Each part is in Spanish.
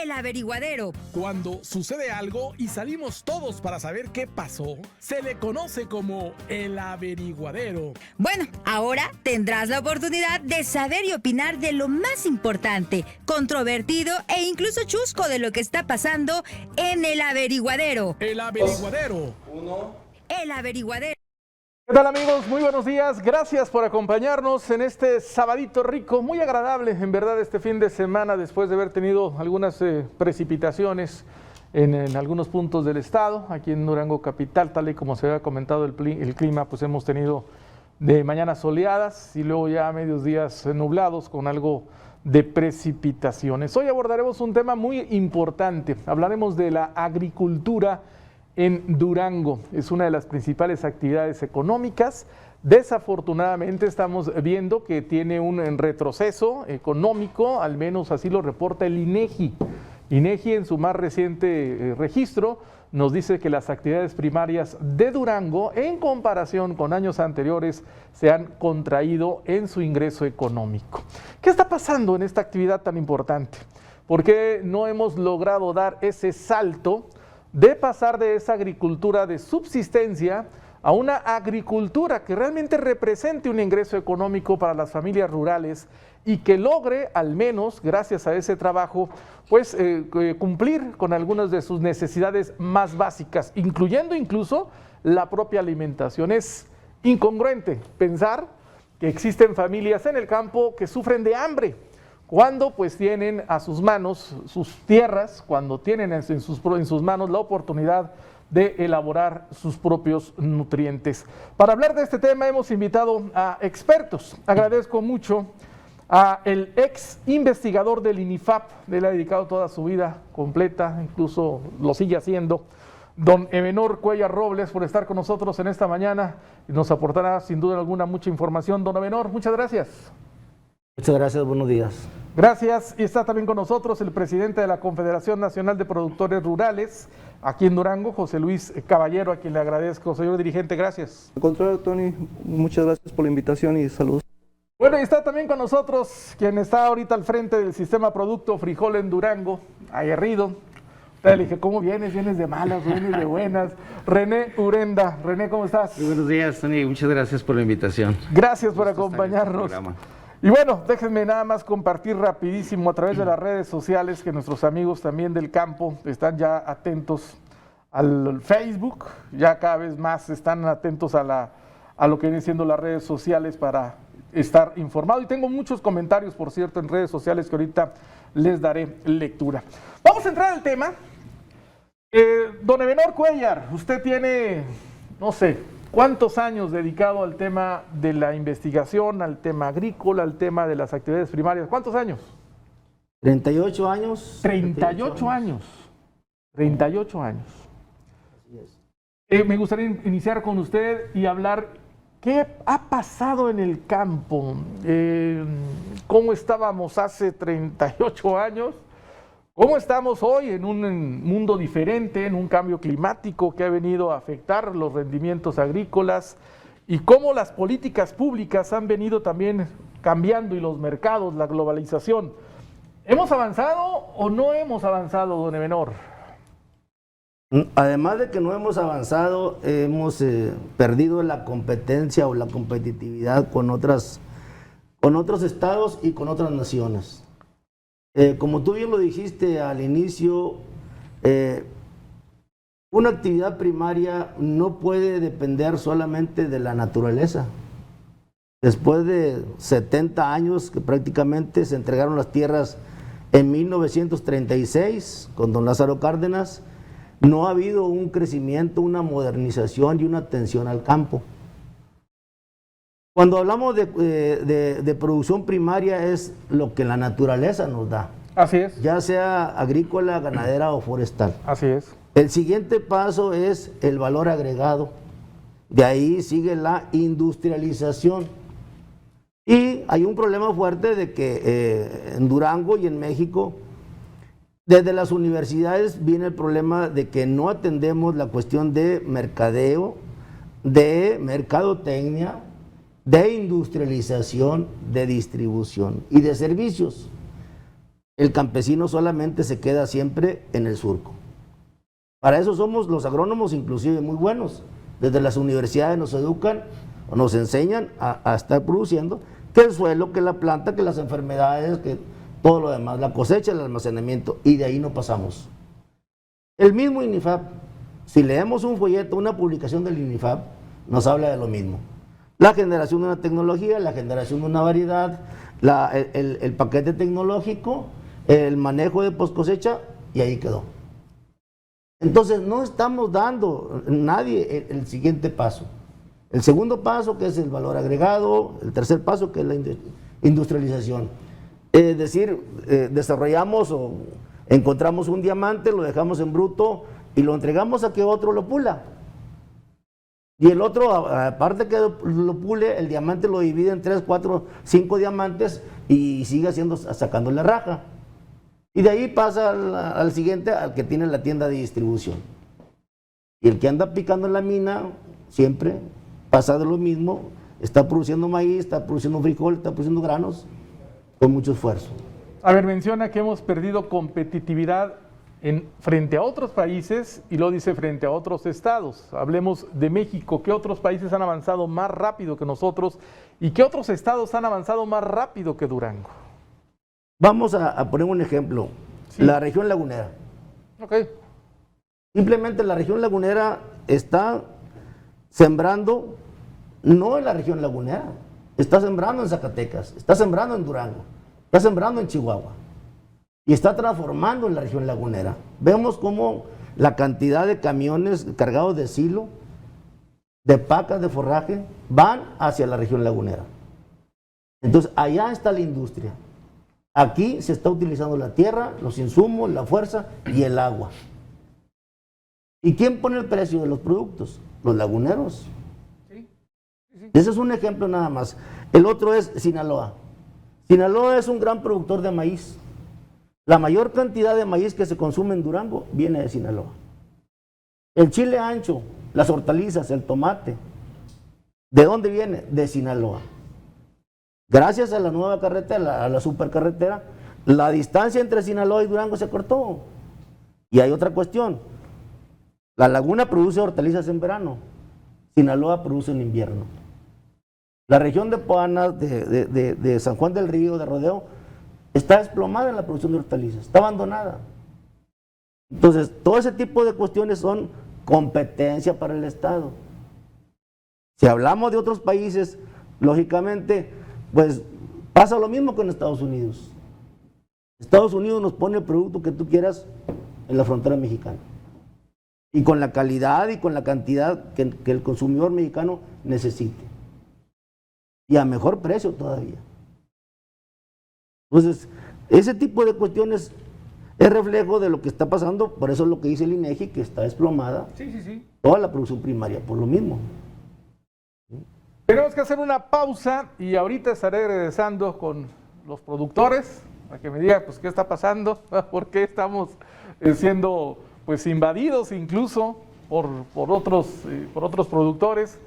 El averiguadero. Cuando sucede algo y salimos todos para saber qué pasó, se le conoce como el averiguadero. Bueno, ahora tendrás la oportunidad de saber y opinar de lo más importante, controvertido e incluso chusco de lo que está pasando en el averiguadero. El averiguadero. El averiguadero. ¿Qué tal, amigos? Muy buenos días. Gracias por acompañarnos en este sabadito rico, muy agradable en verdad este fin de semana después de haber tenido algunas precipitaciones en algunos puntos del estado. Aquí en Durango capital, tal y como se había comentado el clima, pues hemos tenido de mañanas soleadas y luego ya medios días nublados con algo de precipitaciones. Hoy abordaremos un tema muy importante. Hablaremos de la agricultura en Durango. Es una de las principales actividades económicas. Desafortunadamente estamos viendo que tiene un retroceso económico, al menos así lo reporta el INEGI. INEGI en su más reciente registro nos dice que las actividades primarias de Durango en comparación con años anteriores se han contraído en su ingreso económico. ¿Qué está pasando en esta actividad tan importante? ¿Por qué no hemos logrado dar ese salto de pasar de esa agricultura de subsistencia a una agricultura que realmente represente un ingreso económico para las familias rurales y que logre, al menos gracias a ese trabajo, pues cumplir con algunas de sus necesidades más básicas, incluyendo incluso la propia alimentación? Es incongruente pensar que existen familias en el campo que sufren de hambre, cuando pues tienen a sus manos sus tierras, cuando tienen en sus manos la oportunidad de elaborar sus propios nutrientes. Para hablar de este tema hemos invitado a expertos. Agradezco mucho a el ex investigador del INIFAP, él ha dedicado toda su vida completa, incluso lo sigue haciendo, don Evenor Cuellar Robles, por estar con nosotros en esta mañana y nos aportará sin duda alguna mucha información. Don Evenor, muchas gracias. Muchas gracias, buenos días. Gracias. Y está también con nosotros el presidente de la Confederación Nacional de Productores Rurales, aquí en Durango, José Luis Caballero, a quien le agradezco. Señor dirigente, gracias. Al contrario, Tony, muchas gracias por la invitación y saludos. Bueno, y está también con nosotros quien está ahorita al frente del sistema Producto Frijol en Durango, aguerrido. Le dije, ¿cómo vienes? ¿Vienes de malas? ¿Vienes de buenas? René Urenda. René, ¿cómo estás? Muy buenos días, Tony. Muchas gracias por la invitación. Gracias por acompañarnos. Y bueno, déjenme nada más compartir rapidísimo a través de las redes sociales que nuestros amigos también del campo están ya atentos al Facebook, ya cada vez más están atentos a lo que vienen siendo las redes sociales para estar informado. Y tengo muchos comentarios, por cierto, en redes sociales que ahorita les daré lectura. Vamos a entrar al tema. Don Evenor Cuellar, usted tiene, no sé, ¿cuántos años dedicado al tema de la investigación, al tema agrícola, al tema de las actividades primarias? ¿Cuántos años? 38 años. 38 años. 38 años. Me gustaría iniciar con usted y hablar qué ha pasado en el campo. ¿Cómo estábamos hace 38 años? ¿Cómo estamos hoy en un mundo diferente, en un cambio climático que ha venido a afectar los rendimientos agrícolas? ¿Y cómo las políticas públicas han venido también cambiando y los mercados, la globalización? ¿Hemos avanzado o no hemos avanzado, don Evenor? Además de que no hemos avanzado, hemos perdido la competencia o la competitividad con otros estados y con otras naciones. Como tú bien lo dijiste al inicio, una actividad primaria no puede depender solamente de la naturaleza. Después de 70 años que prácticamente se entregaron las tierras en 1936 con don Lázaro Cárdenas, no ha habido un crecimiento, una modernización y una atención al campo. Cuando hablamos de producción primaria es lo que la naturaleza nos da. Así es. Ya sea agrícola, ganadera o forestal. Así es. El siguiente paso es el valor agregado. De ahí sigue la industrialización. Y hay un problema fuerte de que en Durango y en México, desde las universidades viene el problema de que no atendemos la cuestión de mercadeo, de mercadotecnia, de industrialización, de distribución y de servicios. el campesino solamente se queda siempre en el surco. Para eso somos los agrónomos inclusive muy buenos. Desde las universidades nos educan o nos enseñan a estar produciendo, que el suelo, que la planta, que las enfermedades, que todo lo demás, la cosecha, el almacenamiento, y de ahí no pasamos. El mismo INIFAP, si leemos un folleto, una publicación del INIFAP, nos habla de lo mismo. La generación de una tecnología, la generación de una variedad, el paquete tecnológico, el manejo de post cosecha, y ahí quedó. Entonces no estamos dando nadie el siguiente paso. El segundo paso, que es el valor agregado, el tercer paso, que es la industrialización. Es decir, desarrollamos o encontramos un diamante, lo dejamos en bruto y lo entregamos a que otro lo pula. Y el otro, aparte que lo pule, el diamante lo divide en 3, 4, 5 diamantes y sigue sacándole raja. Y de ahí pasa al siguiente, al que tiene la tienda de distribución. Y el que anda picando en la mina, siempre pasa de lo mismo, está produciendo maíz, está produciendo frijol, está produciendo granos, con mucho esfuerzo. A ver, menciona que hemos perdido competitividad frente a otros países y lo dice frente a otros estados. Hablemos de México. ¿Qué otros países han avanzado más rápido que nosotros y qué otros estados han avanzado más rápido que Durango? Vamos a poner un ejemplo. Sí. La región lagunera. Ok. Simplemente la región lagunera está sembrando, no en la región lagunera, está sembrando en Zacatecas, está sembrando en Durango, está sembrando en Chihuahua y está transformando en la región lagunera. Vemos cómo la cantidad de camiones cargados de silo, de pacas de forraje, van hacia la región lagunera. Entonces allá está la industria. Aquí se está utilizando la tierra, los insumos, la fuerza y el agua. ¿Y quién pone el precio de los productos? Los laguneros. Sí. Ese es un ejemplo nada más. El otro es Sinaloa. Sinaloa es un gran productor de maíz. La mayor cantidad de maíz que se consume en Durango viene de Sinaloa. El chile ancho, las hortalizas, el tomate, ¿de dónde viene? De Sinaloa. Gracias a la nueva carretera, a la supercarretera, la distancia entre Sinaloa y Durango se cortó. Y hay otra cuestión. La laguna produce hortalizas en verano, Sinaloa produce en invierno. La región de Puana, de San Juan del Río, de Rodeo, está desplomada en la producción de hortalizas, está abandonada. Entonces, todo ese tipo de cuestiones son competencia para el Estado. Si hablamos de otros países, lógicamente, pues pasa lo mismo que en Estados Unidos. Estados Unidos nos pone el producto que tú quieras en la frontera mexicana. Y con la calidad y con la cantidad que el consumidor mexicano necesite. Y a mejor precio todavía. Entonces, ese tipo de cuestiones es reflejo de lo que está pasando, por eso es lo que dice el INEGI, que está desplomada toda la producción primaria, por lo mismo. Tenemos que hacer una pausa y ahorita estaré regresando con los productores para que me digan pues qué está pasando, por qué estamos siendo pues invadidos incluso por otros productores,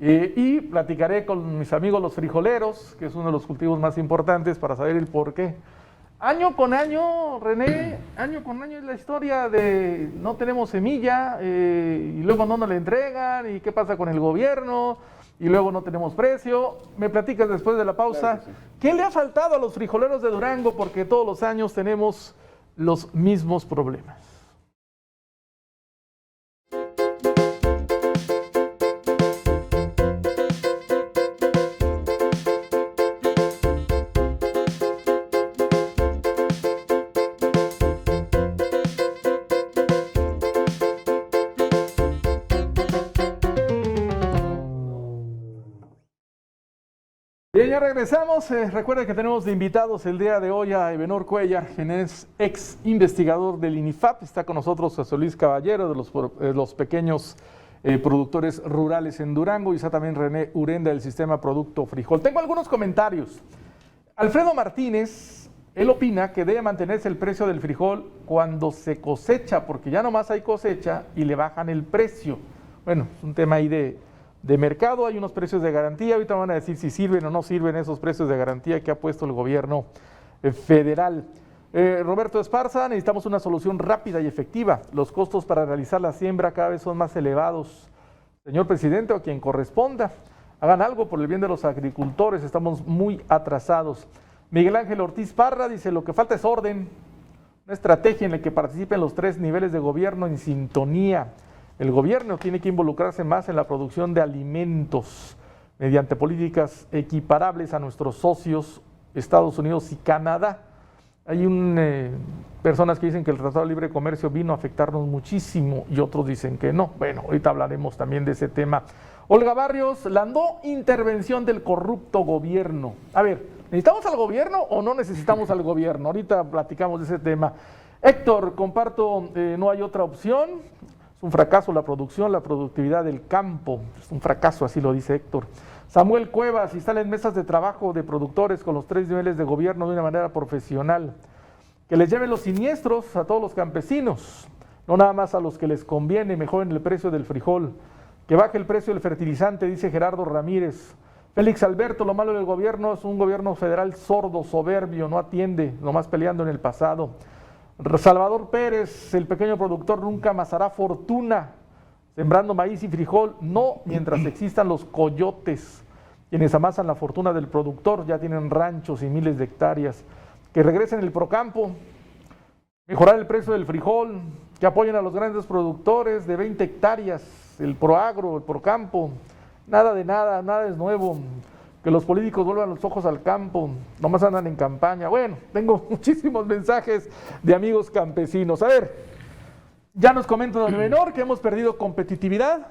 y platicaré con mis amigos los frijoleros, que es uno de los cultivos más importantes, para saber el por qué. Año con año, René, año con año es la historia de no tenemos semilla y luego no nos la entregan y qué pasa con el gobierno y luego no tenemos precio. Me platicas después de la pausa. Claro que sí. ¿Qué le ha faltado a los frijoleros de Durango? Porque todos los años tenemos los mismos problemas. Bien, ya regresamos. Recuerden que tenemos de invitados el día de hoy a Ebenor Cuellar, quien es ex investigador del INIFAP. Está con nosotros José Luis Caballero, de los pequeños productores rurales en Durango, y está también René Urenda del Sistema Producto Frijol. Tengo algunos comentarios. Alfredo Martínez, él opina que debe mantenerse el precio del frijol cuando se cosecha, porque ya nomás hay cosecha y le bajan el precio. Bueno, es un tema ahí de mercado, hay unos precios de garantía, ahorita van a decir si sirven o no sirven esos precios de garantía que ha puesto el gobierno federal. Roberto Esparza, necesitamos una solución rápida y efectiva. Los costos para realizar la siembra cada vez son más elevados. Señor presidente, o quien corresponda, hagan algo por el bien de los agricultores, estamos muy atrasados. Miguel Ángel Ortiz Parra dice, lo que falta es orden, una estrategia en la que participen los 3 niveles de gobierno en sintonía. El gobierno tiene que involucrarse más en la producción de alimentos mediante políticas equiparables a nuestros socios Estados Unidos y Canadá. Hay personas que dicen que el Tratado de Libre Comercio vino a afectarnos muchísimo y otros dicen que no. Bueno, ahorita hablaremos también de ese tema. Olga Barrios, la no intervención del corrupto gobierno. A ver, ¿necesitamos al gobierno o no necesitamos al gobierno? Ahorita platicamos de ese tema. Héctor, comparto, no hay otra opción. Es un fracaso la producción, la productividad del campo. Es un fracaso, así lo dice Héctor. Samuel Cuevas, instalen mesas de trabajo de productores con los 3 niveles de gobierno de una manera profesional. Que les lleven los siniestros a todos los campesinos, no nada más a los que les conviene, mejoren el precio del frijol. Que baje el precio del fertilizante, dice Gerardo Ramírez. Félix Alberto, lo malo del gobierno es un gobierno federal sordo, soberbio, no atiende, nomás peleando en el pasado. Salvador Pérez, el pequeño productor nunca amasará fortuna sembrando maíz y frijol, no mientras existan los coyotes, quienes amasan la fortuna del productor, ya tienen ranchos y miles de hectáreas. Que regresen el Procampo, mejorar el precio del frijol, que apoyen a los grandes productores de 20 hectáreas, el Proagro, el Procampo, nada de nada, nada es nuevo. Que los políticos vuelvan los ojos al campo, nomás andan en campaña. Bueno, tengo muchísimos mensajes de amigos campesinos. A ver, ya nos comenta don Menor que hemos perdido competitividad,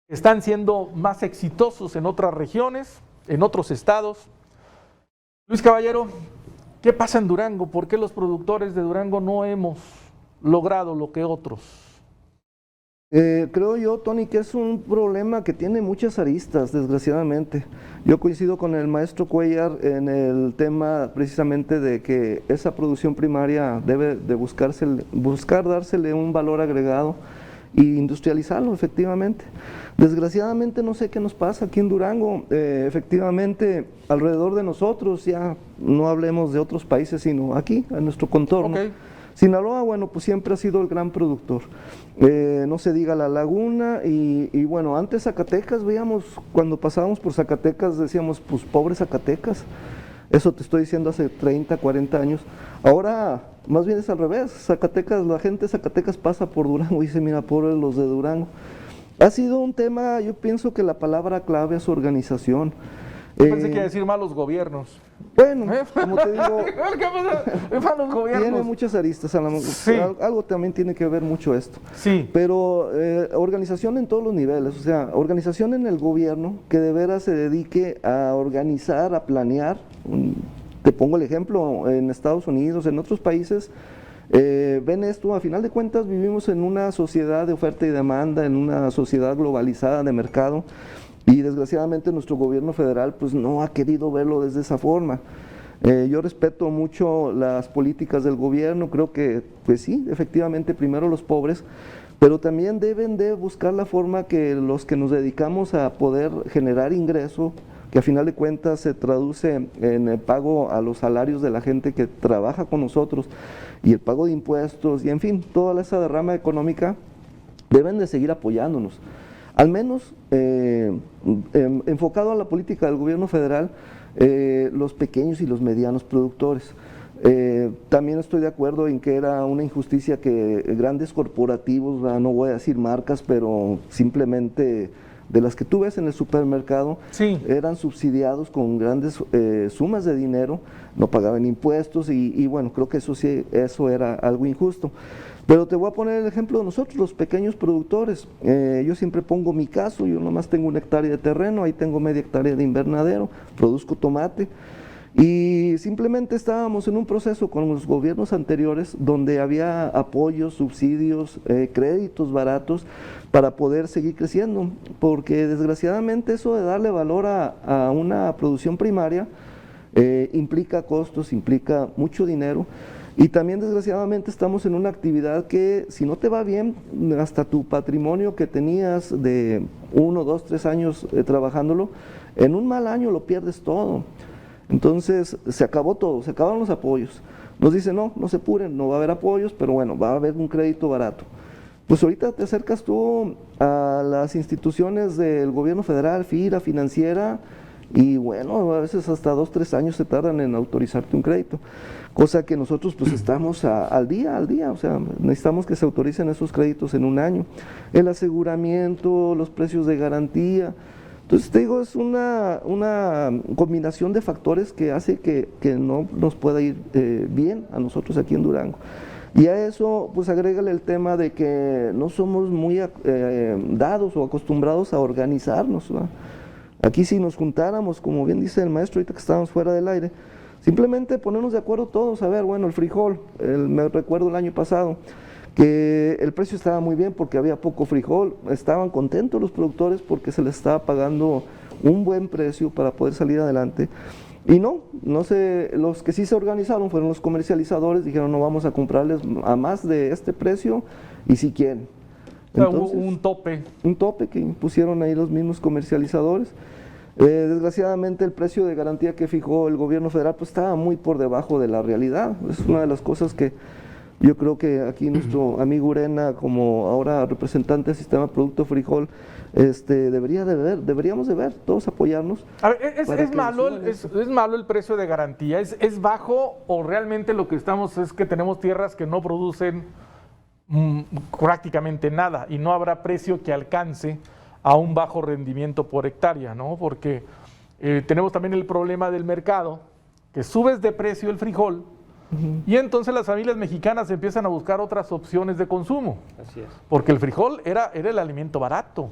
están siendo más exitosos en otras regiones, en otros estados. Luis Caballero, ¿qué pasa en Durango? ¿Por qué los productores de Durango no hemos logrado lo que otros? Creo yo, Tony, que es un problema que tiene muchas aristas, desgraciadamente. Yo coincido con el maestro Cuellar en el tema precisamente de que esa producción primaria debe de buscar dársele un valor agregado e industrializarlo, efectivamente. Desgraciadamente no sé qué nos pasa aquí en Durango, efectivamente alrededor de nosotros, ya no hablemos de otros países, sino aquí, en nuestro contorno. Okay. Sinaloa, bueno, pues siempre ha sido el gran productor, no se diga La Laguna y bueno, antes Zacatecas, veíamos, cuando pasábamos por Zacatecas decíamos, pues pobre Zacatecas, eso te estoy diciendo hace 30, 40 años, ahora más bien es al revés, Zacatecas, la gente de Zacatecas pasa por Durango y dice, mira, pobres los de Durango. Ha sido un tema, yo pienso que la palabra clave es organización. Pensé que iba a decir malos gobiernos. Bueno, como te digo, malos gobiernos. Tiene muchas aristas, sí. Algo también tiene que ver mucho esto. Sí. Pero organización en todos los niveles, o sea, organización en el gobierno que de veras se dedique a organizar, a planear. Te pongo el ejemplo, en Estados Unidos, en otros países, ven esto, a final de cuentas vivimos en una sociedad de oferta y demanda, en una sociedad globalizada de mercado. Y desgraciadamente nuestro gobierno federal pues no ha querido verlo desde esa forma. Yo respeto mucho las políticas del gobierno, creo que pues sí, efectivamente primero los pobres, pero también deben de buscar la forma que los que nos dedicamos a poder generar ingreso, que a final de cuentas se traduce en el pago a los salarios de la gente que trabaja con nosotros y el pago de impuestos y en fin, toda esa derrama económica, deben de seguir apoyándonos. Al menos enfocado a la política del gobierno federal, los pequeños y los medianos productores. También estoy de acuerdo en que era una injusticia que grandes corporativos, no voy a decir marcas, pero simplemente de las que tú ves en el supermercado, sí, eran subsidiados con grandes sumas de dinero, no pagaban impuestos y bueno, creo que eso sí, eso era algo injusto. Pero te voy a poner el ejemplo de nosotros, los pequeños productores. Yo siempre pongo mi caso, yo nomás tengo 1 hectárea de terreno, ahí tengo media hectárea de invernadero, produzco tomate. Y simplemente estábamos en un proceso con los gobiernos anteriores donde había apoyos, subsidios, créditos baratos para poder seguir creciendo. Porque desgraciadamente eso de darle valor a una producción primaria implica costos, implica mucho dinero. Y también desgraciadamente estamos en una actividad que si no te va bien, hasta tu patrimonio que tenías de 1, 2, 3 años trabajándolo, en un mal año lo pierdes todo. Entonces se acabó todo, se acabaron los apoyos. nos dicen, no, no se apuren, no va a haber apoyos, pero bueno, va a haber un crédito barato. Pues ahorita te acercas tú a las instituciones del gobierno federal, FIRA, financiera, y bueno, a veces hasta 2, 3 años se tardan en autorizarte un crédito, cosa que nosotros pues estamos al día, o sea, necesitamos que se autoricen esos créditos en un año. El aseguramiento, los precios de garantía. Entonces te digo, es una combinación de factores que hace que no nos pueda ir bien a nosotros aquí en Durango. Y a eso, pues agrégale el tema de que no somos muy dados o acostumbrados a organizarnos, ¿verdad? Aquí si nos juntáramos, como bien dice el maestro, ahorita que estábamos fuera del aire, simplemente ponernos de acuerdo todos, a ver, bueno, el frijol, me recuerdo el año pasado, que el precio estaba muy bien porque había poco frijol, estaban contentos los productores porque se les estaba pagando un buen precio para poder salir adelante. Y no sé, los que sí se organizaron fueron los comercializadores, dijeron no vamos a comprarles a más de este precio y si quieren. Entonces, hubo un tope. Un tope que impusieron ahí los mismos comercializadores. Desgraciadamente el precio de garantía que fijó el gobierno federal pues estaba muy por debajo de la realidad. Es una de las cosas que yo creo que aquí nuestro amigo Urena, como ahora representante del sistema Producto Frijol, deberíamos de ver, todos apoyarnos. A ver, ¿es malo el precio de garantía? ¿Es bajo o realmente lo que estamos es que tenemos tierras que no producen prácticamente nada y no habrá precio que alcance a un bajo rendimiento por hectárea, ¿no? Porque tenemos también el problema del mercado, que subes de precio el frijol y entonces las familias mexicanas empiezan a buscar otras opciones de consumo. Así es. Porque el frijol era el alimento barato.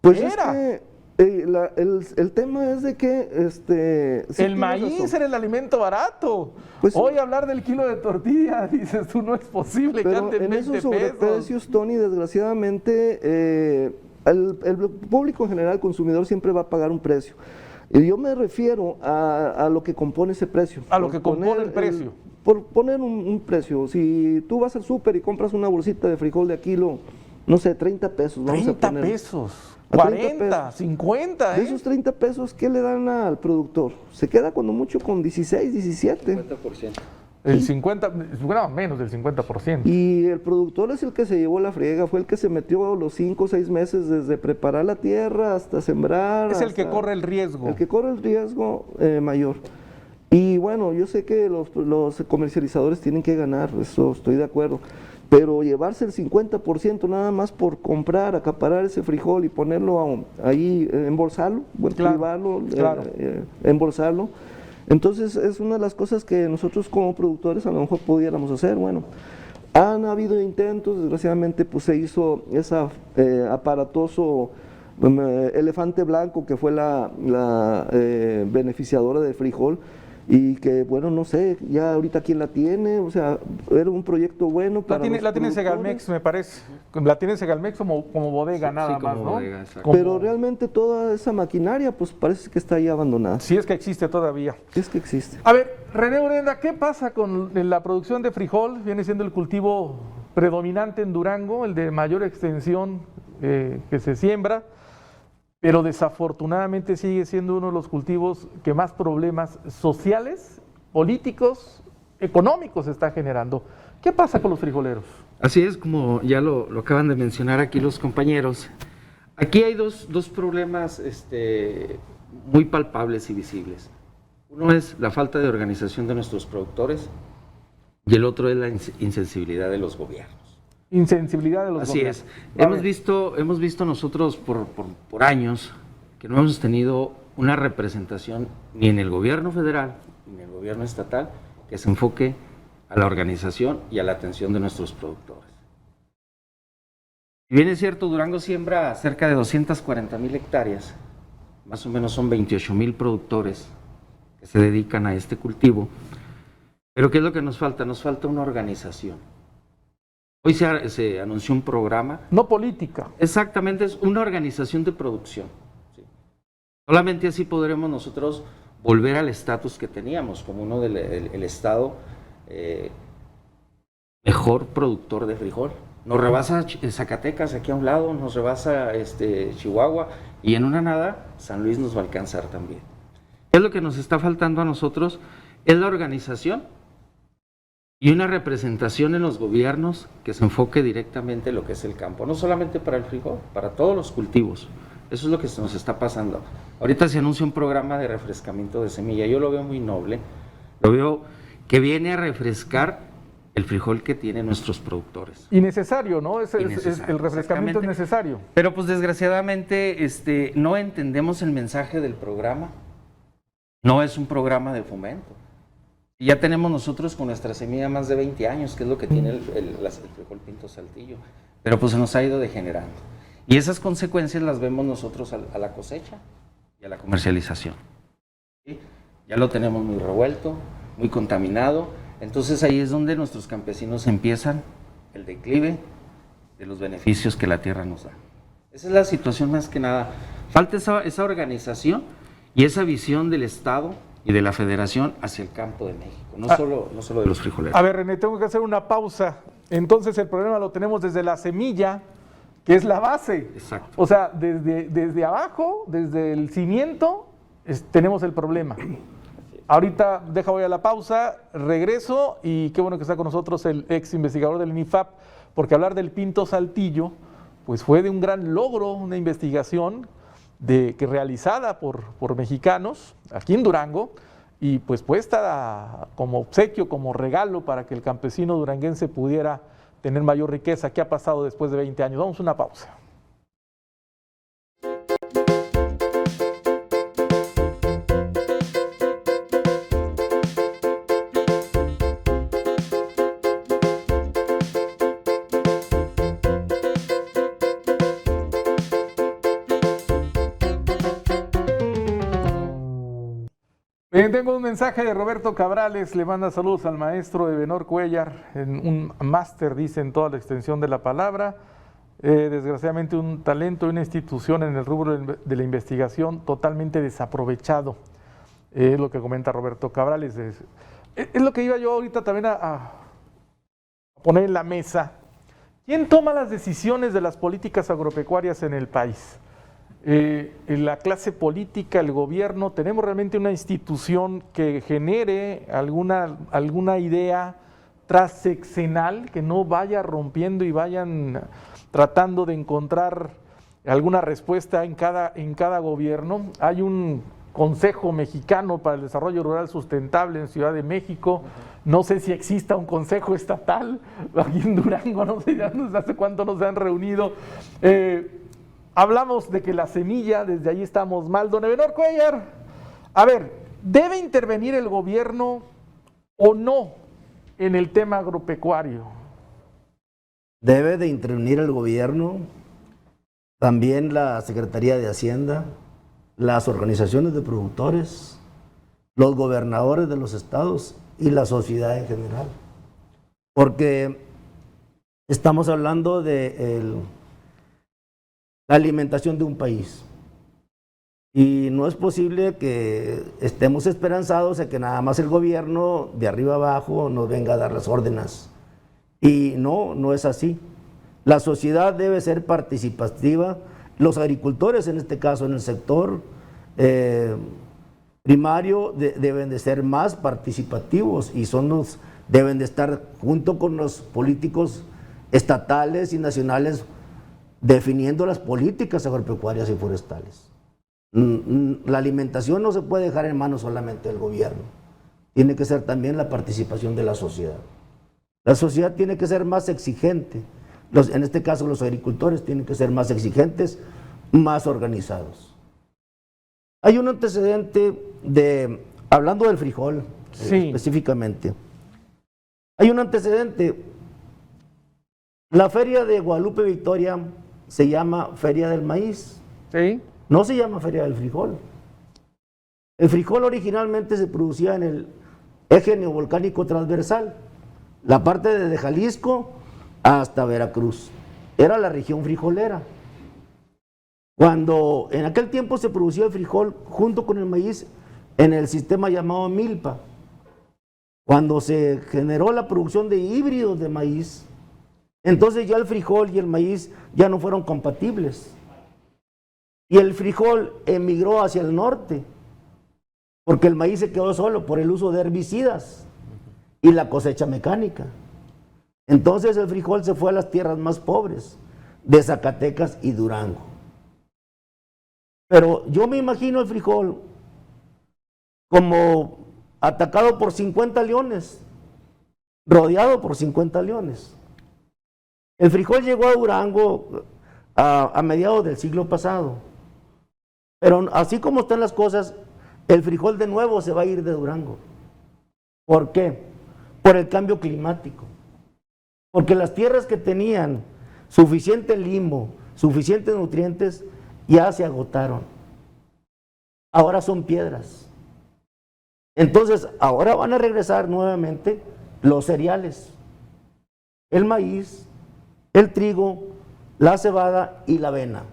Pues era. Es que el tema es de que sí el maíz razón. era el alimento barato. Pues, hoy hablar del kilo de tortilla, dices tú, no es posible que ande en 20 esos sobreprecios, Tony, desgraciadamente, el público en general, el consumidor, siempre va a pagar un precio. Y yo me refiero a lo que compone ese precio. A lo que compone el precio. Por poner un precio, si tú vas al súper y compras una bolsita de frijol de a kilo, no sé, 30 pesos. 30 pesos, 40, 50. De esos 30 pesos, ¿qué le dan al productor? Se queda cuando mucho con 16, 17. 50%. El 50, bueno, menos del 50%. Y el productor es el que se llevó la friega, fue el que se metió los 5 o 6 meses desde preparar la tierra hasta sembrar. Es el que corre el riesgo. El que corre el riesgo mayor. Y bueno, yo sé que los comercializadores tienen que ganar, eso estoy de acuerdo, pero llevarse el 50% nada más por comprar, acaparar ese frijol y ponerlo ahí, embolsarlo, Claro. embolsarlo. Entonces es una de las cosas que nosotros como productores a lo mejor pudiéramos hacer. Bueno, han habido intentos, desgraciadamente pues se hizo esa aparatoso elefante blanco que fue la beneficiadora del frijol y que bueno, no sé, ya ahorita quién la tiene, o sea, era un proyecto bueno para la tiene Segalmex, me parece. La tiene Segalmex como bodega, Sí, nada sí, como más, ¿no? bodega, exacto. Pero realmente toda esa maquinaria pues parece que está ahí abandonada. Si es que existe todavía. Es que existe. A ver, René Urenda, ¿qué pasa con la producción de frijol? Viene siendo el cultivo predominante en Durango, el de mayor extensión que se siembra, pero desafortunadamente sigue siendo uno de los cultivos que más problemas sociales, políticos, económicos está generando. ¿Qué pasa con los frijoleros? Así es, como ya lo acaban de mencionar aquí los compañeros. Aquí hay dos problemas muy palpables y visibles. Uno es la falta de organización de nuestros productores y el otro es la insensibilidad de los gobiernos. Insensibilidad de los Así gobiernos. es. Hemos visto nosotros por años que no hemos tenido una representación ni en el gobierno federal ni en el gobierno estatal que se enfoque a la organización y a la atención de nuestros productores. Si bien es cierto, Durango siembra cerca de 240,000 hectáreas, más o menos son 28,000 productores que se dedican a este cultivo, pero ¿qué es lo que nos falta? Nos falta una organización. Hoy se anunció un programa. No política. Exactamente, es una organización de producción. ¿Sí? Solamente así podremos nosotros volver al estatus que teníamos, como uno del estado mejor productor de frijol. Nos rebasa Zacatecas aquí a un lado, nos rebasa Chihuahua, y en una nada San Luis nos va a alcanzar también. ¿Qué es lo que nos está faltando a nosotros? Es la organización y una representación en los gobiernos que se enfoque directamente en lo que es el campo, no solamente para el frijol, para todos los cultivos. Eso es lo que se nos está pasando. Ahorita se anuncia un programa de refrescamiento de semilla, yo lo veo muy noble, lo veo que viene a refrescar el frijol que tienen nuestros productores. Y necesario, ¿no? Innecesario, El refrescamiento es necesario. Pero pues desgraciadamente no entendemos el mensaje del programa. No es un programa de fomento. Y ya tenemos nosotros con nuestra semilla más de 20 años, que es lo que tiene el frijol Pinto Saltillo. Pero pues se nos ha ido degenerando. Y esas consecuencias las vemos nosotros a la cosecha y a la comercialización. ¿Sí? Ya lo tenemos muy revuelto, muy contaminado. Entonces ahí es donde nuestros campesinos empiezan el declive de los beneficios que la tierra nos da. Esa es la situación más que nada. Falta esa organización y esa visión del Estado y de la Federación hacia el campo de México, no solo de los frijoleros. A ver, René, tengo que hacer una pausa. Entonces el problema lo tenemos desde la semilla, que es la base. Exacto. O sea, desde abajo, desde el cimiento, tenemos el problema. Ahorita voy a la pausa, regreso y qué bueno que está con nosotros el ex investigador del INIFAP, porque hablar del Pinto Saltillo, pues fue de un gran logro, una investigación que realizada por mexicanos aquí en Durango, y pues puesta como obsequio, como regalo para que el campesino duranguense pudiera tener mayor riqueza. ¿Qué ha pasado después de 20 años? Vamos a una pausa. Bien, tengo un mensaje de Roberto Cabrales, le manda saludos al maestro Ebenor Cuellar, en un máster, dice, en toda la extensión de la palabra. Desgraciadamente un talento y una institución en el rubro de la investigación totalmente desaprovechado, es lo que comenta Roberto Cabrales. Es lo que iba yo ahorita también a poner en la mesa. ¿Quién toma las decisiones de las políticas agropecuarias en el país? La clase política, el gobierno. ¿Tenemos realmente una institución que genere alguna idea transeccional, que no vaya rompiendo y vayan tratando de encontrar alguna respuesta en cada gobierno? Hay un Consejo Mexicano para el Desarrollo Rural Sustentable en Ciudad de México. No sé si exista un consejo estatal aquí en Durango, no sé hace cuánto nos han reunido. Hablamos de que la semilla, desde ahí estamos mal. Don Ebenor Cuellar, a ver, ¿debe intervenir el gobierno o no en el tema agropecuario? Debe de intervenir el gobierno, también la Secretaría de Hacienda, las organizaciones de productores, los gobernadores de los estados y la sociedad en general. Porque estamos hablando de la alimentación de un país. Y no es posible que estemos esperanzados de que nada más el gobierno de arriba abajo nos venga a dar las órdenes. Y no es así. La sociedad debe ser participativa. Los agricultores, en este caso en el sector primario, deben de ser más participativos y deben de estar junto con los políticos estatales y nacionales definiendo las políticas agropecuarias y forestales. La alimentación no se puede dejar en manos solamente del gobierno. Tiene que ser también la participación de la sociedad. La sociedad tiene que ser más exigente. En este caso, los agricultores tienen que ser más exigentes, más organizados. Hay un antecedente hablando del frijol, sí, específicamente. Hay un antecedente. La feria de Guadalupe Victoria se llama Feria del Maíz. Sí. No se llama Feria del Frijol. El frijol originalmente se producía en el eje neovolcánico transversal, la parte desde Jalisco hasta Veracruz. Era la región frijolera. Cuando en aquel tiempo se producía el frijol junto con el maíz en el sistema llamado milpa, cuando se generó la producción de híbridos de maíz, entonces ya el frijol y el maíz ya no fueron compatibles. Y el frijol emigró hacia el norte, porque el maíz se quedó solo por el uso de herbicidas. y la cosecha mecánica. Entonces el frijol se fue a las tierras más pobres de Zacatecas y Durango. Pero yo me imagino el frijol como atacado por 50 leones, rodeado por 50 leones. El frijol llegó a Durango a mediados del siglo pasado, pero así como están las cosas, el frijol de nuevo se va a ir de Durango. ¿Por qué? Por el cambio climático. Porque las tierras que tenían suficiente limo, suficientes nutrientes, ya se agotaron. Ahora son piedras. Entonces, ahora van a regresar nuevamente los cereales, el maíz, el trigo, la cebada y la avena.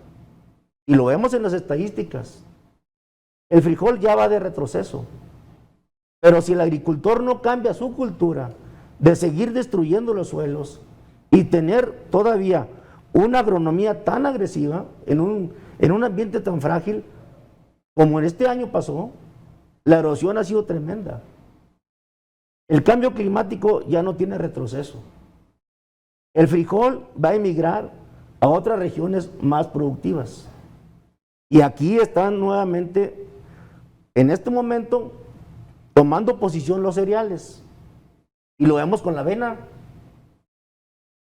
Y lo vemos en las estadísticas. El frijol ya va de retroceso. Pero si el agricultor no cambia su cultura de seguir destruyendo los suelos y tener todavía una agronomía tan agresiva en un ambiente tan frágil como en este año pasó, la erosión ha sido tremenda. El cambio climático ya no tiene retroceso. El frijol va a emigrar a otras regiones más productivas. Y aquí están nuevamente, en este momento, tomando posición los cereales. Y lo vemos con la avena.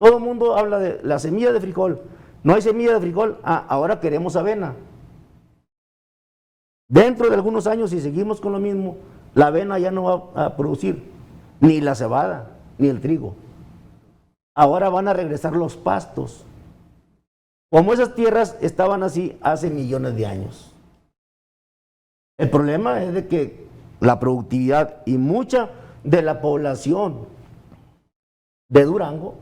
Todo el mundo habla de la semilla de frijol. No hay semilla de frijol, ahora queremos avena. Dentro de algunos años, si seguimos con lo mismo, la avena ya no va a producir, ni la cebada, ni el trigo. Ahora van a regresar los pastos. Como esas tierras estaban así hace millones de años. El problema es de que la productividad y mucha de la población de Durango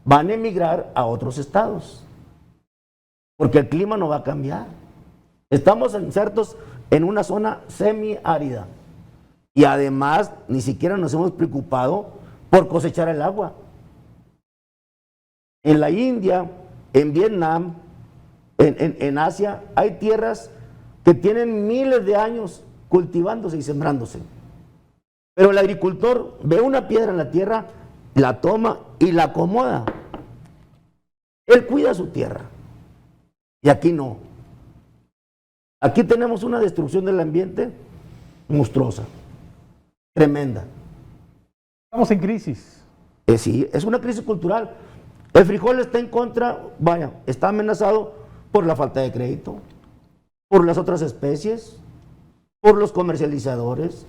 van a emigrar a otros estados, porque el clima no va a cambiar. Estamos insertos en una zona semiárida y además ni siquiera nos hemos preocupado por cosechar el agua. En la India, en Vietnam, en Asia, hay tierras que tienen miles de años cultivándose y sembrándose. Pero el agricultor ve una piedra en la tierra, la toma y la acomoda. Él cuida su tierra. Y aquí no. Aquí tenemos una destrucción del ambiente monstruosa, tremenda. Estamos en crisis. Sí, es una crisis cultural. El frijol está en contra, está amenazado por la falta de crédito, por las otras especies, por los comercializadores,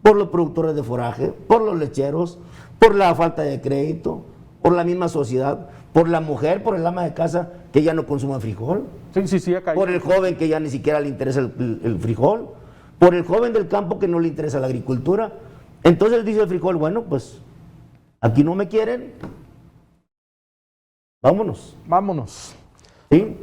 por los productores de forraje, por los lecheros, por la falta de crédito, por la misma sociedad, por la mujer, por el ama de casa que ya no consuma frijol, Sí, ha caído. por el joven que ya ni siquiera le interesa el frijol, por el joven del campo que no le interesa la agricultura. Entonces dice el frijol, bueno, pues aquí no me quieren, vámonos. Vámonos. ¿Sí?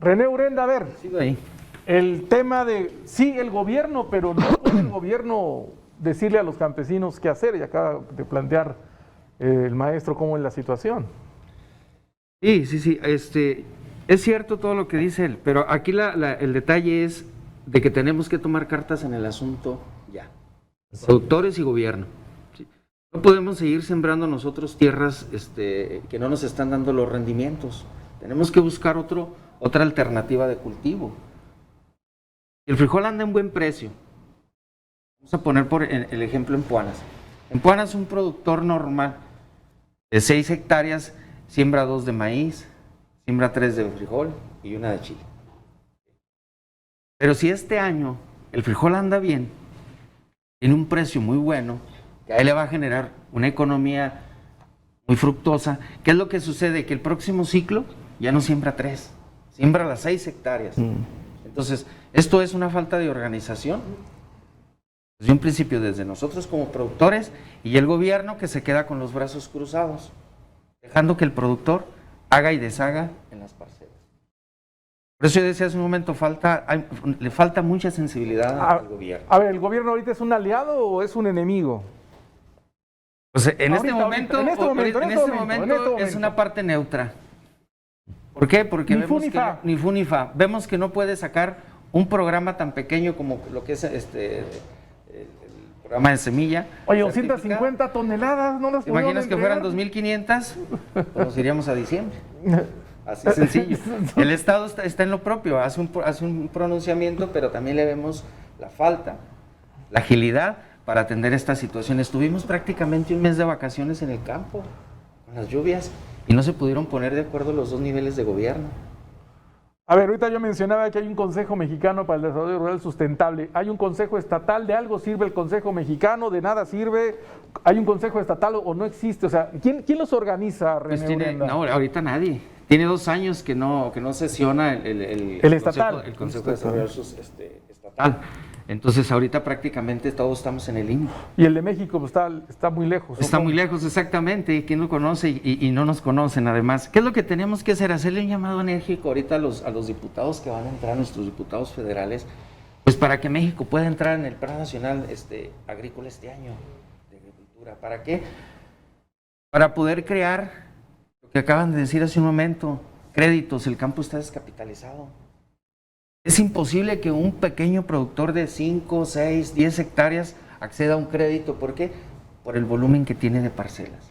René Urenda, a ver, Sigo ahí. el tema de, sí, el gobierno, pero no puede el gobierno decirle a los campesinos qué hacer, y acaba de plantear el maestro cómo es la situación. Sí, es cierto todo lo que dice él, pero aquí el detalle es de que tenemos que tomar cartas en el asunto ya, productores y gobierno. ¿Sí? No podemos seguir sembrando nosotros tierras que no nos están dando los rendimientos. Tenemos que buscar otra alternativa de cultivo. El frijol anda en buen precio. Vamos a poner el ejemplo en Puanas. En Puanas un productor normal de 6 hectáreas siembra 2 de maíz, siembra 3 de frijol y 1 de chile. Pero si este año el frijol anda bien, tiene un precio muy bueno, que a él le va a generar una economía muy fructuosa, ¿qué es lo que sucede? Que el próximo ciclo ya no siembra 3, siembra las 6 hectáreas. Entonces, esto es una falta de organización. Desde un principio, desde nosotros como productores y el gobierno que se queda con los brazos cruzados, dejando que el productor haga y deshaga en las parcelas. Por eso yo decía hace un momento, le falta mucha sensibilidad al gobierno. A ver, ¿el gobierno ahorita es un aliado o es un enemigo? Pues en Ahorita, este momento es una parte neutra. ¿Por qué? Porque Ni vemos fu ni que fa. ni fu ni fa. Vemos que no puede sacar un programa tan pequeño como lo que es el programa de semilla. Oye, certificada. 250 toneladas, ¿no las ¿Te pudieron imaginas que fueran entregar? 2.500? Pues nos iríamos a diciembre. Así sencillo. El Estado está en lo propio, hace un pronunciamiento, pero también le vemos la falta, la agilidad para atender esta situación. Estuvimos prácticamente un mes de vacaciones en el campo, con las lluvias, y no se pudieron poner de acuerdo los dos niveles de gobierno. A ver, ahorita yo mencionaba que hay un Consejo Mexicano para el Desarrollo Rural Sustentable. ¿Hay un Consejo Estatal? ¿De algo sirve el Consejo Mexicano? ¿De nada sirve? ¿Hay un Consejo Estatal o no existe? O sea, ¿quién los organiza, Pues René Urenda? no, ahorita nadie. Tiene 2 años que no sesiona el estatal. El Consejo de Desarrollo Estatal. Entonces ahorita prácticamente todos estamos en el limbo. Y el de México pues, está muy lejos. Está ¿no? muy lejos, exactamente. ¿Quién lo conoce y no nos conocen además? ¿Qué es lo que tenemos que hacer? Hacerle un llamado enérgico ahorita a los diputados que van a entrar, nuestros diputados federales, pues para que México pueda entrar en el Plan Nacional Agrícola este año, de agricultura. ¿Para qué? Para poder crear lo que acaban de decir hace un momento, créditos. El campo está descapitalizado. Es imposible que un pequeño productor de 5, 6, 10 hectáreas acceda a un crédito. ¿Por qué? Por el volumen que tiene de parcelas.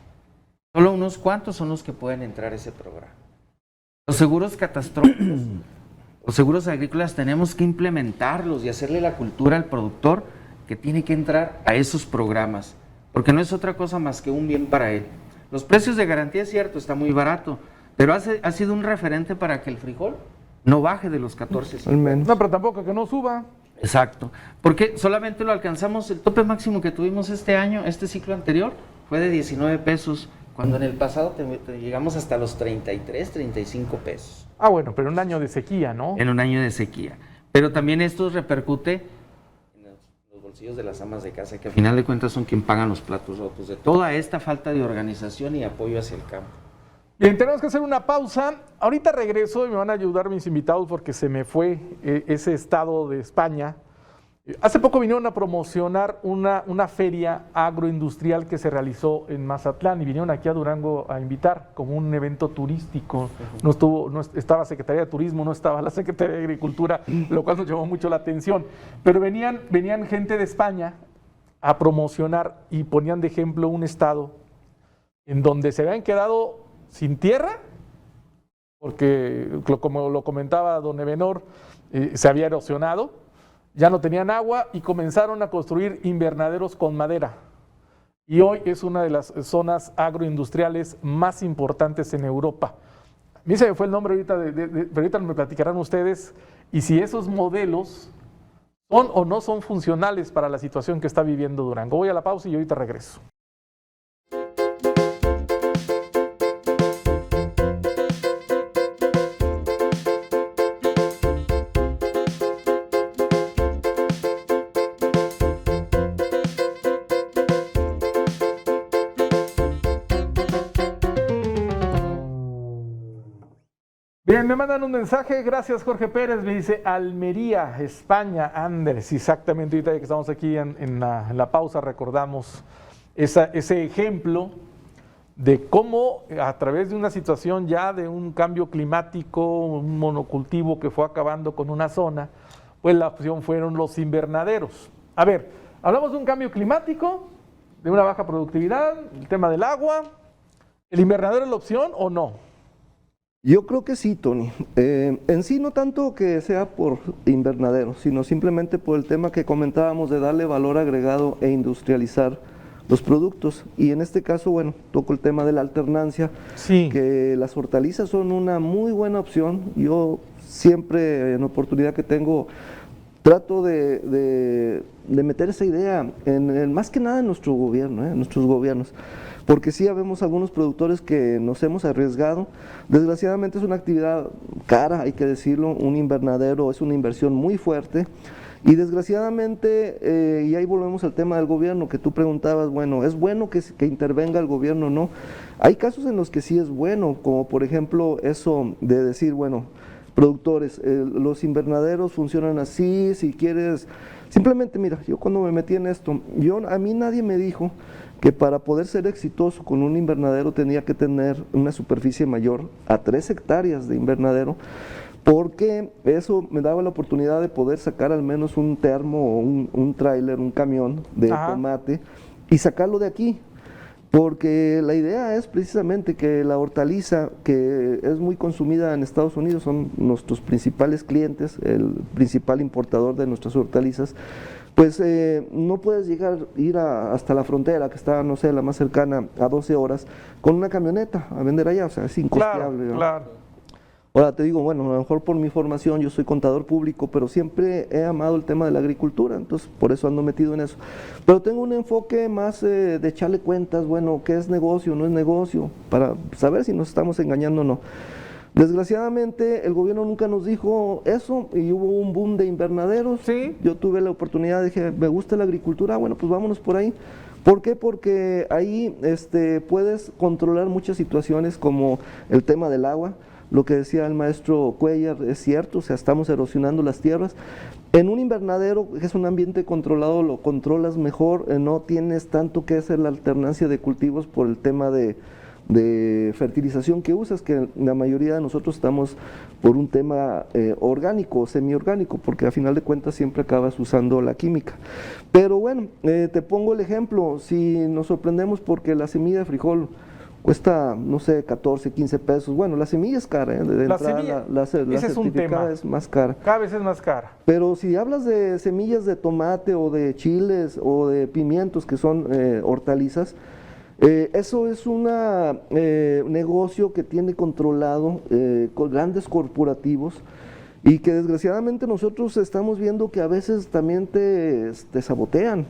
Solo unos cuantos son los que pueden entrar a ese programa. Los seguros catastróficos, los seguros agrícolas tenemos que implementarlos y hacerle la cultura al productor que tiene que entrar a esos programas, porque no es otra cosa más que un bien para él. Los precios de garantía, es cierto, está muy barato, pero ha sido un referente para que el frijol no baje de los 14. Al menos. No, pero tampoco que no suba. Exacto, porque solamente lo alcanzamos, el tope máximo que tuvimos este año, este ciclo anterior, fue de 19 pesos, cuando en el pasado llegamos hasta los 33, 35 pesos. Ah, bueno, pero un año de sequía, ¿no? En un año de sequía. Pero también esto repercute en los bolsillos de las amas de casa, que al final de cuentas son quien pagan los platos rotos de toda esta falta de organización y apoyo hacia el campo. Bien, tenemos que hacer una pausa. Ahorita regreso y me van a ayudar mis invitados porque se me fue ese estado de España. Hace poco vinieron a promocionar una feria agroindustrial que se realizó en Mazatlán y vinieron aquí a Durango a invitar como un evento turístico. No estaba Secretaría de Turismo, no estaba la Secretaría de Agricultura, lo cual nos llamó mucho la atención. Pero venían gente de España a promocionar y ponían de ejemplo un estado en donde se habían quedado sin tierra, porque como lo comentaba don Ebenor, se había erosionado, ya no tenían agua y comenzaron a construir invernaderos con madera. Y hoy es una de las zonas agroindustriales más importantes en Europa. A mí se me fue el nombre ahorita, pero ahorita me platicarán ustedes, y si esos modelos son o no son funcionales para la situación que está viviendo Durango. Voy a la pausa y ahorita regreso. Bien, me mandan un mensaje, gracias Jorge Pérez, me dice Almería, España, Andrés, exactamente, ahorita que estamos aquí en la pausa recordamos ese ejemplo de cómo a través de una situación ya de un cambio climático, un monocultivo que fue acabando con una zona, pues la opción fueron los invernaderos. A ver, hablamos de un cambio climático, de una baja productividad, el tema del agua, ¿el invernadero es la opción o no? Yo creo que sí, Tony. En sí no tanto que sea por invernadero, sino simplemente por el tema que comentábamos de darle valor agregado e industrializar los productos. Y en este caso, bueno, toco el tema de la alternancia, Sí. que las hortalizas son una muy buena opción. Yo siempre, en oportunidad que tengo, trato de meter esa idea, más que nada en nuestro gobierno, en nuestros gobiernos. Porque sí habemos algunos productores que nos hemos arriesgado. Desgraciadamente es una actividad cara, hay que decirlo, un invernadero es una inversión muy fuerte. Y desgraciadamente, y ahí volvemos al tema del gobierno, que tú preguntabas, bueno, ¿es bueno que intervenga el gobierno o no? Hay casos en los que sí es bueno, como por ejemplo eso de decir, bueno, productores, los invernaderos funcionan así, si quieres, simplemente mira, yo cuando me metí en esto, a mí nadie me dijo que para poder ser exitoso con un invernadero tenía que tener una superficie mayor a 3 hectáreas de invernadero, porque eso me daba la oportunidad de poder sacar al menos un termo o un tráiler, un camión de tomate y sacarlo de aquí. Porque la idea es precisamente que la hortaliza, que es muy consumida en Estados Unidos, son nuestros principales clientes, el principal importador de nuestras hortalizas, pues no puedes ir hasta la frontera, que está, no sé, la más cercana, a 12 horas, con una camioneta a vender allá, o sea, es incosteable. Claro, claro. Ahora te digo, bueno, a lo mejor por mi formación, yo soy contador público, pero siempre he amado el tema de la agricultura, entonces por eso ando metido en eso. Pero tengo un enfoque más de echarle cuentas, bueno, qué es negocio, no es negocio, para saber si nos estamos engañando o no. Desgraciadamente el gobierno nunca nos dijo eso y hubo un boom de invernaderos. Sí. Yo tuve la oportunidad, dije, me gusta la agricultura, bueno, pues vámonos por ahí. ¿Por qué? Porque ahí puedes controlar muchas situaciones como el tema del agua. Lo que decía el maestro Cuellar es cierto, o sea, estamos erosionando las tierras. En un invernadero, que es un ambiente controlado, lo controlas mejor, no tienes tanto que hacer la alternancia de cultivos por el tema de fertilización que usas, que la mayoría de nosotros estamos por un tema orgánico o semiorgánico, porque a final de cuentas siempre acabas usando la química. Pero bueno, te pongo el ejemplo, si nos sorprendemos porque la semilla de frijol cuesta, no sé, 14, 15 pesos. Bueno, la semilla es cara, La semilla, ese es un tema. Es más cara. Cada vez es más cara. Pero si hablas de semillas de tomate o de chiles o de pimientos, que son hortalizas, eso es un negocio que tiene controlado con grandes corporativos y que desgraciadamente nosotros estamos viendo que a veces también te sabotean.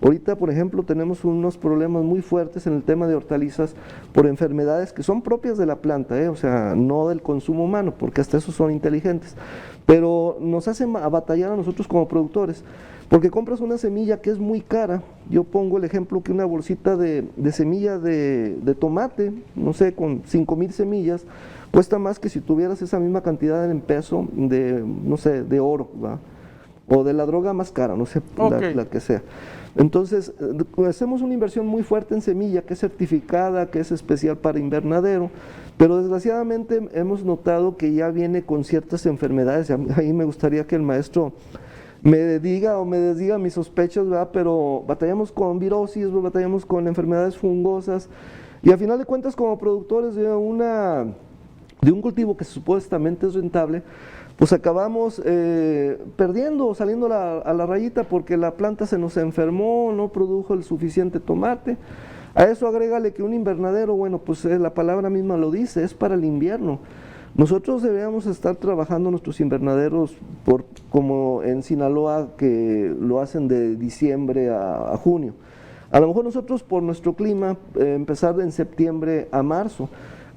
Ahorita, por ejemplo, tenemos unos problemas muy fuertes en el tema de hortalizas por enfermedades que son propias de la planta, o sea, no del consumo humano, porque hasta eso son inteligentes, pero nos hacen batallar a nosotros como productores, porque compras una semilla que es muy cara. Yo pongo el ejemplo que una bolsita de semilla de tomate, no sé, con 5,000 semillas, cuesta más que si tuvieras esa misma cantidad en peso de, no sé, de oro, ¿va? O de la droga más cara, no sé, la que sea. Entonces, hacemos una inversión muy fuerte en semilla, que es certificada, que es especial para invernadero, pero desgraciadamente hemos notado que ya viene con ciertas enfermedades. Ahí me gustaría que el maestro me diga o me desdiga mis sospechas, ¿verdad? Pero batallamos con virosis, batallamos con enfermedades fungosas, y a final de cuentas, como productores de un cultivo que supuestamente es rentable, pues acabamos perdiendo, saliendo a la rayita porque la planta se nos enfermó, no produjo el suficiente tomate. A eso agrégale que un invernadero, bueno, pues la palabra misma lo dice, es para el invierno. Nosotros deberíamos estar trabajando nuestros invernaderos como en Sinaloa, que lo hacen de diciembre a junio. A lo mejor nosotros por nuestro clima empezar en septiembre a marzo.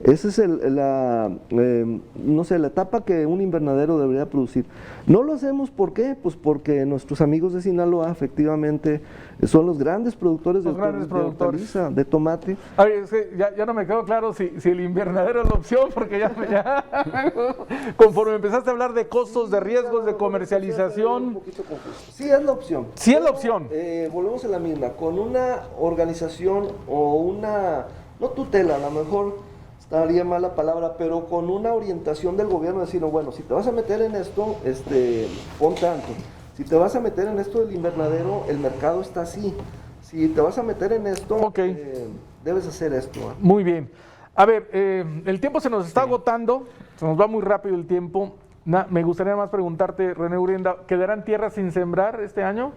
Esa es no sé, la etapa que un invernadero debería producir. No lo hacemos, ¿por qué? Pues porque nuestros amigos de Sinaloa efectivamente son los grandes productores de hortaliza, de tomate. A ver, es que ya no me quedó claro si el invernadero es la opción, porque ya conforme empezaste a hablar de costos, de riesgos, de comercialización. Un poquito confuso. Sí es la opción. Sí es la opción. Volvemos a la misma, con una organización o una, no tutela, a lo mejor estaría mal la palabra, pero con una orientación del gobierno, decir, bueno, si te vas a meter en esto, pon tanto. Si te vas a meter en esto del invernadero, el mercado está así. Si te vas a meter en esto, debes hacer esto. Muy bien. A ver, el tiempo se nos está agotando, se nos va muy rápido el tiempo. Me gustaría más preguntarte, René Urienda, ¿quedarán tierras sin sembrar este año?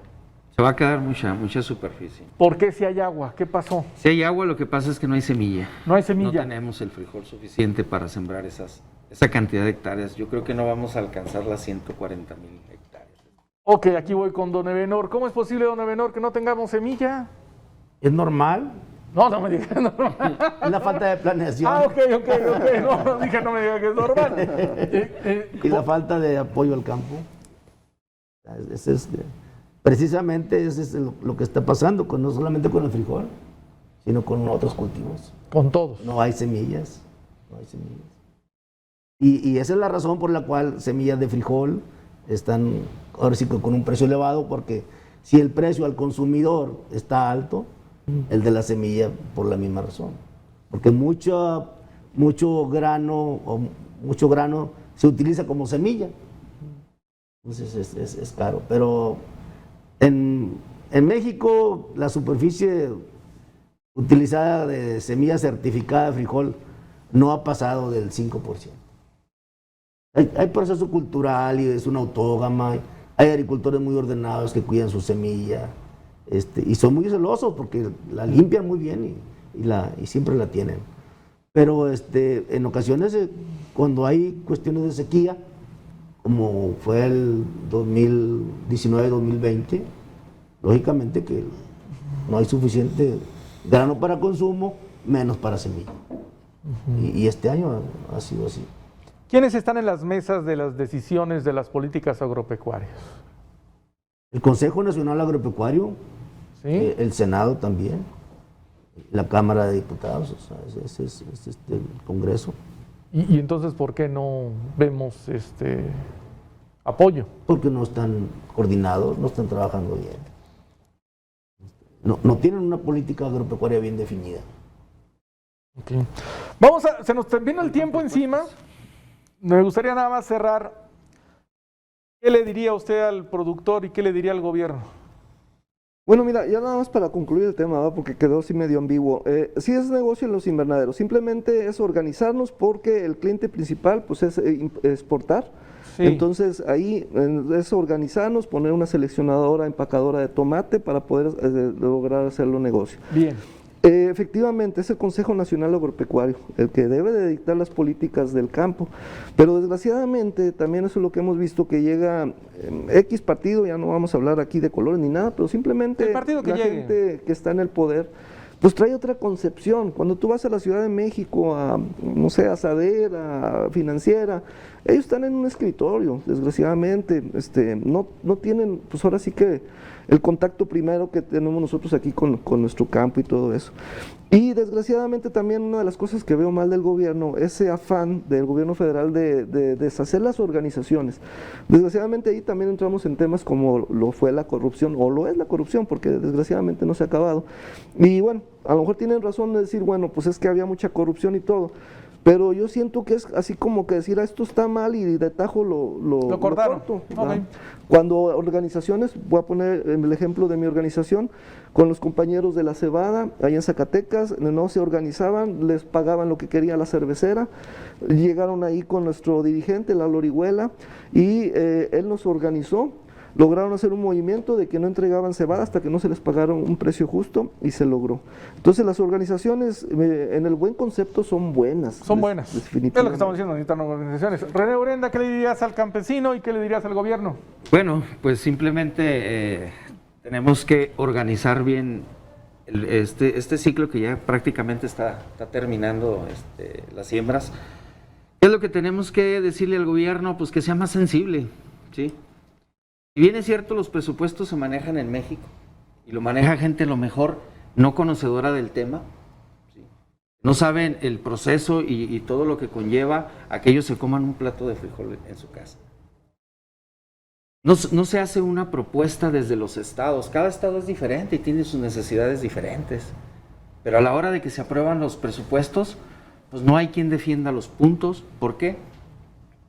Se va a quedar mucha superficie. ¿Por qué si hay agua? ¿Qué pasó? Si hay agua, lo que pasa es que no hay semilla. No hay semilla. No tenemos el frijol suficiente para sembrar esa cantidad de hectáreas. Yo creo que no vamos a alcanzar las 140,000 hectáreas. Ok, aquí voy con don Ebenor. ¿Cómo es posible, don Ebenor, que no tengamos semilla? ¿Es normal? No me digas normal. Es la falta de planeación. Ok. No me digas que es normal. Y la falta de apoyo al campo. Precisamente eso es lo que está pasando, no solamente con el frijol, sino con otros cultivos. Con todos. No hay semillas. Y esa es la razón por la cual semillas de frijol están ahora sí con un precio elevado, porque si el precio al consumidor está alto, el de la semilla por la misma razón. Porque mucho grano se utiliza como semilla. Entonces es caro. Pero en México la superficie utilizada de semilla certificada de frijol no ha pasado del 5%. Hay proceso cultural y es una autógama, hay agricultores muy ordenados que cuidan su semilla, y son muy celosos porque la limpian muy bien y siempre la tienen. Pero en ocasiones, cuando hay cuestiones de sequía, como fue el 2019-2020, lógicamente que no hay suficiente grano para consumo, menos para semilla. Y este año ha sido así. ¿Quiénes están en las mesas de las decisiones de las políticas agropecuarias? El Consejo Nacional Agropecuario, ¿Sí? El Senado también, la Cámara de Diputados, o sea, ese es el Congreso. ¿Y entonces por qué no vemos apoyo? Porque no están coordinados, no están trabajando bien. No tienen una política agropecuaria bien definida. Okay. Se nos termina el tiempo encima. Me gustaría nada más cerrar. ¿Qué le diría usted al productor y qué le diría al gobierno? Bueno, mira, ya nada más para concluir el tema, ¿verdad? Porque quedó así medio ambiguo. Sí es negocio en los invernaderos, simplemente es organizarnos porque el cliente principal pues es exportar. Sí. Entonces ahí es organizarnos, poner una seleccionadora, empacadora de tomate para poder lograr hacerlo negocio. Bien. Efectivamente, es el Consejo Nacional Agropecuario el que debe de dictar las políticas del campo, pero desgraciadamente también eso es lo que hemos visto, que llega X partido, ya no vamos a hablar aquí de colores ni nada, pero simplemente la gente que está en el poder pues trae otra concepción. Cuando tú vas a la Ciudad de México, no sé, a Saber, a Financiera, ellos están en un escritorio, desgraciadamente, no tienen, pues ahora sí que el contacto primero que tenemos nosotros aquí con nuestro campo y todo eso. Y desgraciadamente también una de las cosas que veo mal del gobierno, ese afán del gobierno federal de deshacer las organizaciones. Desgraciadamente ahí también entramos en temas como lo fue la corrupción, o lo es la corrupción, porque desgraciadamente no se ha acabado. Y bueno, a lo mejor tienen razón de decir, bueno, pues es que había mucha corrupción y todo, pero yo siento que es así como que decir, esto está mal y de tajo lo cortaron. corto, Okay. Cuando organizaciones, voy a poner el ejemplo de mi organización, con los compañeros de la cebada, allá en Zacatecas, no se organizaban, les pagaban lo que quería la cervecera, llegaron ahí con nuestro dirigente, Lalo Orihuela, y él nos organizó. Lograron hacer un movimiento de que no entregaban cebada hasta que no se les pagaron un precio justo y se logró. Entonces las organizaciones en el buen concepto son buenas. Son buenas. Definitivamente. Es lo que estamos diciendo, necesitan organizaciones. René Urenda, ¿qué le dirías al campesino y qué le dirías al gobierno? Bueno, pues simplemente tenemos que organizar bien este ciclo que ya prácticamente está terminando las siembras. ¿Qué es lo que tenemos que decirle al gobierno? Pues que sea más sensible, ¿sí? Si bien es cierto, los presupuestos se manejan en México y lo maneja gente a lo mejor no conocedora del tema, ¿sí? No saben el proceso y todo lo que conlleva a que ellos se coman un plato de frijol en su casa. No se hace una propuesta desde los estados, cada estado es diferente y tiene sus necesidades diferentes, pero a la hora de que se aprueban los presupuestos, pues no hay quien defienda los puntos. ¿Por qué?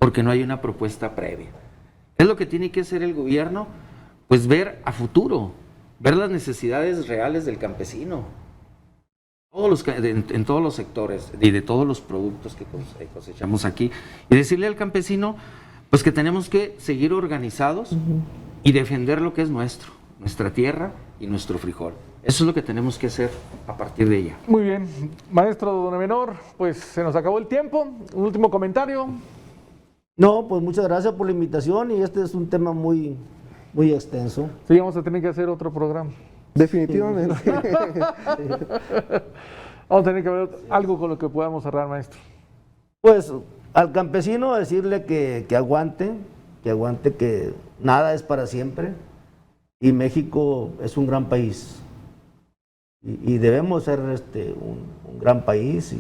Porque no hay una propuesta previa. Es lo que tiene que hacer el gobierno, pues ver a futuro, ver las necesidades reales del campesino, en todos los sectores y de todos los productos que cosechamos aquí, y decirle al campesino pues que tenemos que seguir organizados y defender lo que es nuestra tierra y nuestro frijol. Eso es lo que tenemos que hacer a partir de ella. Muy bien, maestro Don Evenor, pues se nos acabó el tiempo. Un último comentario. No, pues muchas gracias por la invitación y este es un tema muy, muy extenso. Sí, vamos a tener que hacer otro programa. Definitivamente. Vamos a tener que ver algo con lo que podamos cerrar, maestro. Pues al campesino decirle que aguante, que nada es para siempre y México es un gran país y debemos ser un gran país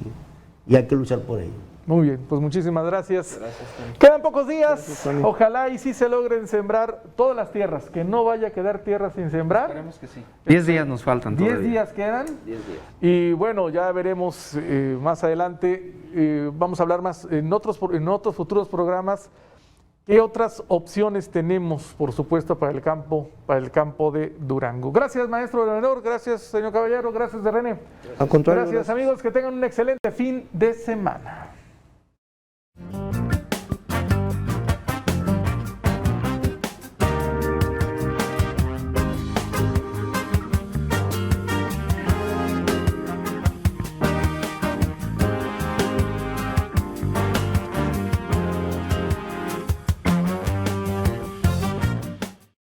y hay que luchar por ello. Muy bien, pues muchísimas gracias. Gracias, Tony. Quedan pocos días, Gracias, Tony. ojalá y sí se logren sembrar todas las tierras, que no vaya a quedar tierra sin sembrar. Esperemos que sí. 10 días nos faltan 10 todavía. días quedan 10 días. y bueno, ya veremos más adelante, vamos a hablar más en otros futuros programas, qué otras opciones tenemos, por supuesto, para el campo de Durango. Gracias, maestro gobernador, gracias, señor Caballero, gracias de René. Al contrario, Gracias, amigos, que tengan un excelente fin de semana.